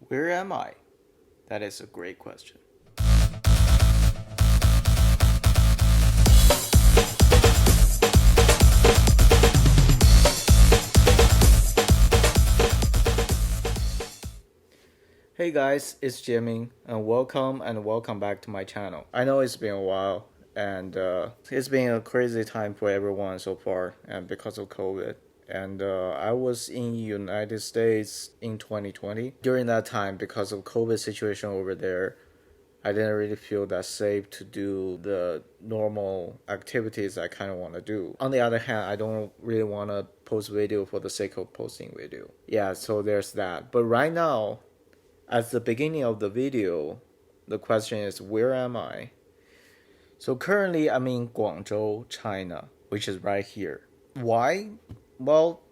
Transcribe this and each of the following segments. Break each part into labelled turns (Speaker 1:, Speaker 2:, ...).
Speaker 1: Where am I? That is a great question. Hey guys, it's Jimmy, and welcome back to my channel. I know it's been a while, and it's been a crazy time for everyone so far, and because of COVID. And I was in United States in 2020. During that time, because of COVID situation over there, I didn't really feel that safe to do the normal activities I kind of want to do. On the other hand, I don't really want to post video for the sake of posting video. Yeah, so there's that. But right now, at the beginning of the video, the question is, where am I? So currently I'm in Guangzhou, China, which is right here. Why? Well,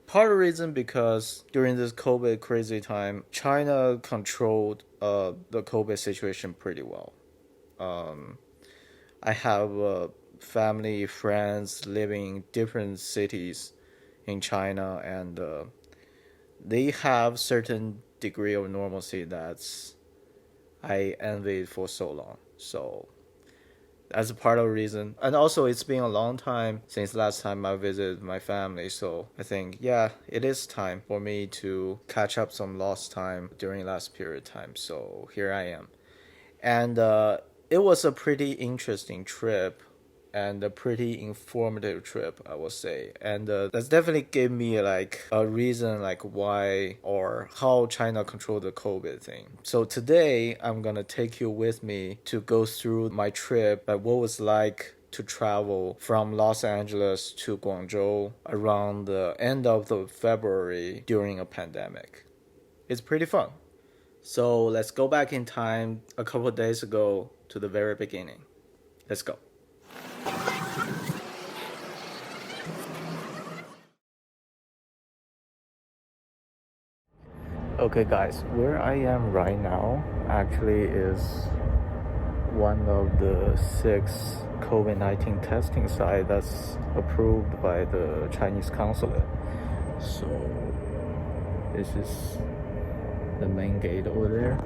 Speaker 1: part of the reason because during this COVID crazy time, China controlled the COVID situation pretty well. I have family, friends living in different cities in China, and they have certain degree of normalcy that's I envied for so long. So that's a part of the reason. And also it's been a long time since last time I visited my family. So I think, yeah, it is time for me to catch up some lost time during last period of time. So here I am. And it was a pretty interesting trip and a pretty informative trip, I would say. And that's definitely gave me like a reason like why or how China controlled the COVID thing. So today I'm gonna take you with me to go through my trip, like what was like to travel from Los Angeles to Guangzhou around the end of the February during a pandemic. It's pretty fun. So let's go back in time a couple of days ago to the very beginning. Let's go. Okay guys, where I am right now actually is one of the 6 COVID-19 testing sites that's approved by the Chinese consulate. So this is the main gate over there.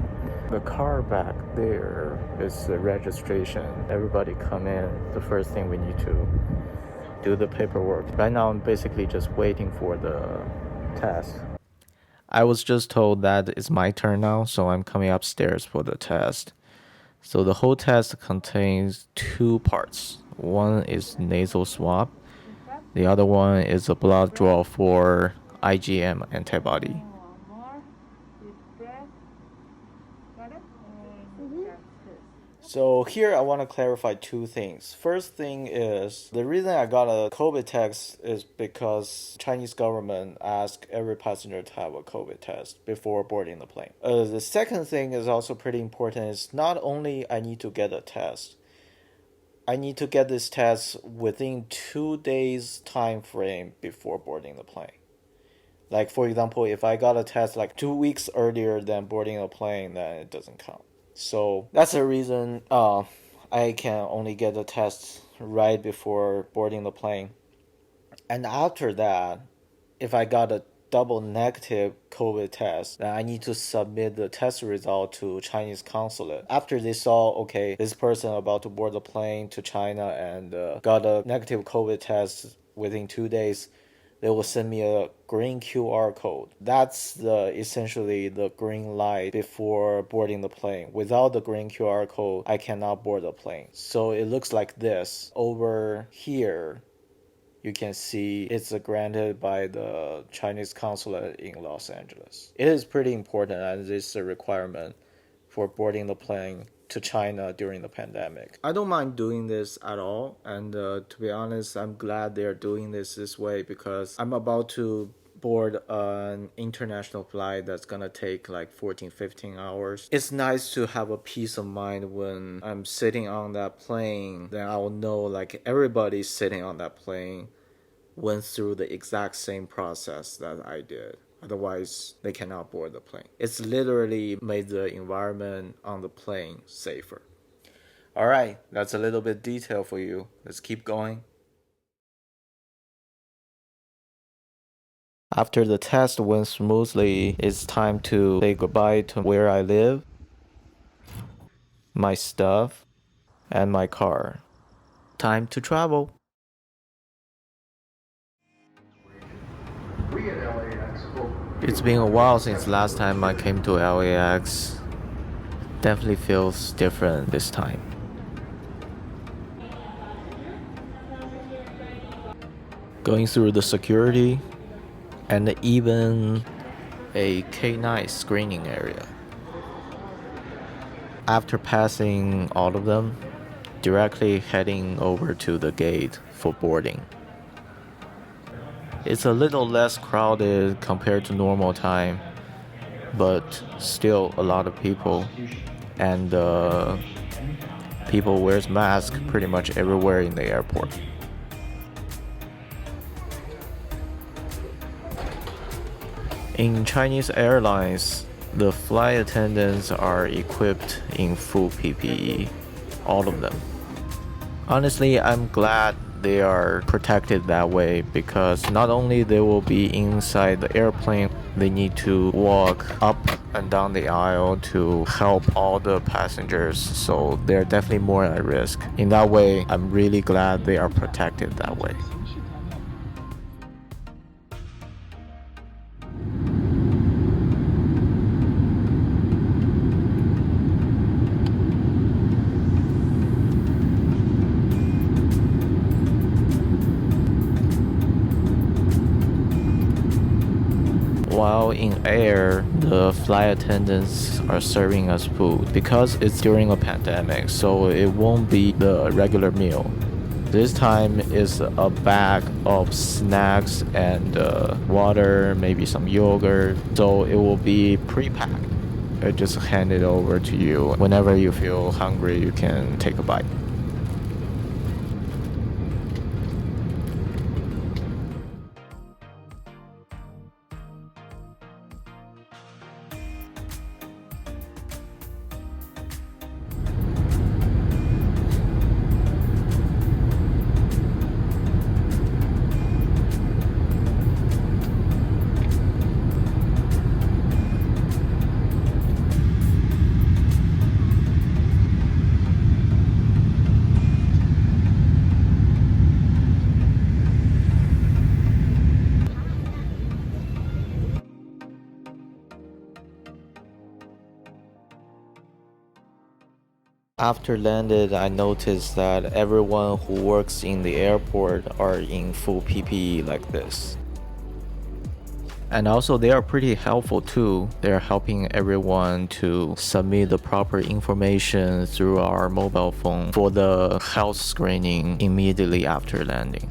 Speaker 1: The car back there is the registration. Everybody come in. The first thing we need to do the paperwork. Right now I'm basically just waiting for the test. I was just told that it's my turn now, so I'm coming upstairs for the test. So the whole test contains 2 parts. One is nasal swab. The other one is a blood draw for IgM antibody. So here I want to clarify 2 things. First thing is the reason I got a COVID test is because Chinese government asked every passenger to have a COVID test before boarding the plane. The second thing is also pretty important is not only I need to get a test, I need to get this test within 2 days time frame before boarding the plane. Like for example, if I got a test like 2 weeks earlier than boarding a plane, then it doesn't count. So that's the reason I can only get the test right before boarding the plane. And after that, if I got a double negative COVID test, then I need to submit the test result to Chinese consulate. After they saw, okay, this person about to board the plane to China and got a negative COVID test within 2 days, they will send me a green QR code. That's essentially the green light before boarding the plane. Without the green QR code, I cannot board the plane. So it looks like this. Over here, you can see it's granted by the Chinese consulate in Los Angeles. It is pretty important and it's a requirement for boarding the plane to China during the pandemic. I don't mind doing this at all, and to be honest, I'm glad they're doing this way because I'm about to board an international flight that's gonna take like 14-15 hours. It's nice to have a peace of mind when I'm sitting on that plane, then I will know like everybody sitting on that plane went through the exact same process that I did. Otherwise, they cannot board the plane. It's literally made the environment on the plane safer. All right, that's a little bit detail for you. Let's keep going. After the test went smoothly, it's time to say goodbye to where I live, my stuff, and my car. Time to travel. It's been a while since last time I came to LAX. Definitely feels different this time. Going through the security and even a K9 screening area. After passing all of them, directly heading over to the gate for boarding. It's a little less crowded compared to normal time, but still a lot of people, and people wears masks pretty much everywhere in the airport. In Chinese airlines, the flight attendants are equipped in full PPE, all of them. Honestly, I'm glad they are protected that way because not only they will be inside the airplane, they need to walk up and down the aisle to help all the passengers, so they're definitely more at risk. In that way, I'm really glad they are protected that way. While in air, the flight attendants are serving us food because it's during a pandemic, so it won't be the regular meal. This time is a bag of snacks and water, maybe some yogurt, so it will be pre-packed. I just hand it over to you. Whenever you feel hungry, you can take a bite. After landed, I noticed that everyone who works in the airport are in full PPE like this. And also they are pretty helpful too. They're helping everyone to submit the proper information through our mobile phone for the health screening immediately after landing.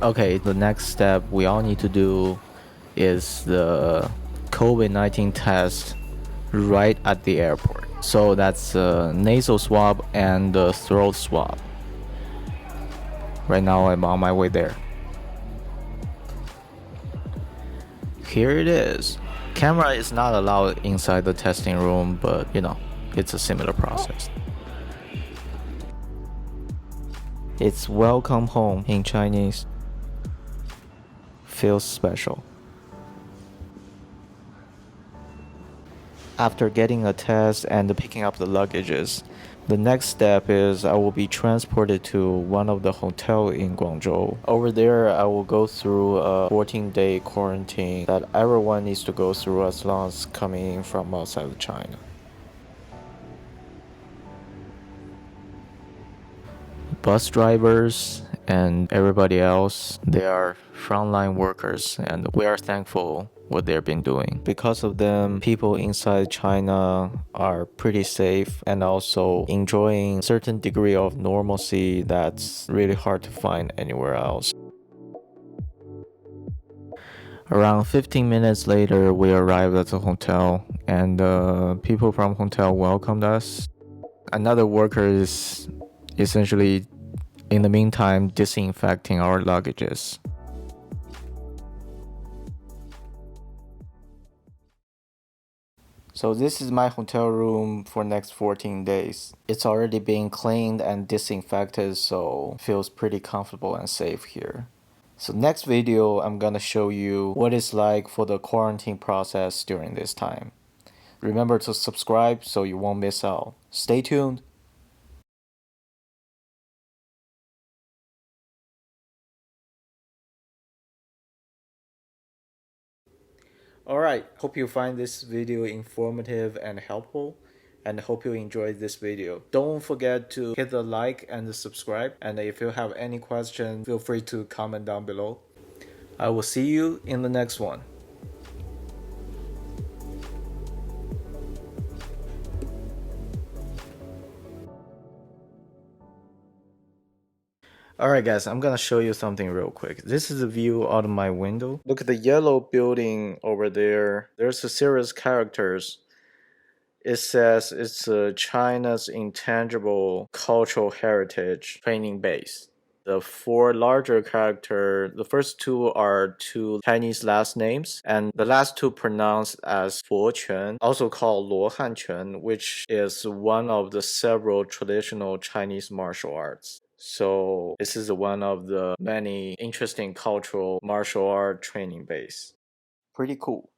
Speaker 1: Okay, the next step we all need to do is the COVID-19 test right at the airport. So that's a nasal swab and the throat swab. Right now I'm on my way there. Here it is. Camera is not allowed inside the testing room, but it's a similar process. It's welcome home in Chinese. Feels special. After getting a test and picking up the luggages, the next step is I will be transported to one of the hotels in Guangzhou. Over there, I will go through a 14-day quarantine that everyone needs to go through as long as coming in from outside of China. Bus drivers and everybody else, they are frontline workers, and we are thankful what they've been doing. Because of them, people inside China are pretty safe and also enjoying a certain degree of normalcy that's really hard to find anywhere else. Around 15 minutes later, we arrived at the hotel, and people from hotel welcomed us. Another worker is essentially, in the meantime, disinfecting our luggages. So this is my hotel room for next 14 days. It's already being cleaned and disinfected, so feels pretty comfortable and safe here. So next video, I'm gonna show you what it's like for the quarantine process during this time. Remember to subscribe so you won't miss out. Stay tuned. Alright, hope you find this video informative and helpful, and hope you enjoyed this video. Don't forget to hit the like and the subscribe, and if you have any question, feel free to comment down below. I will see you in the next one. Alright guys, I'm gonna show you something real quick. This is a view out of my window. Look at the yellow building over there. There's a series of characters. It says it's China's intangible cultural heritage training base. The four larger characters, the first two are two Chinese last names, and the last two pronounced as Quan, also called Luohan Quan, which is one of the several traditional Chinese martial arts. So this is one of the many interesting cultural martial art training base. Pretty cool.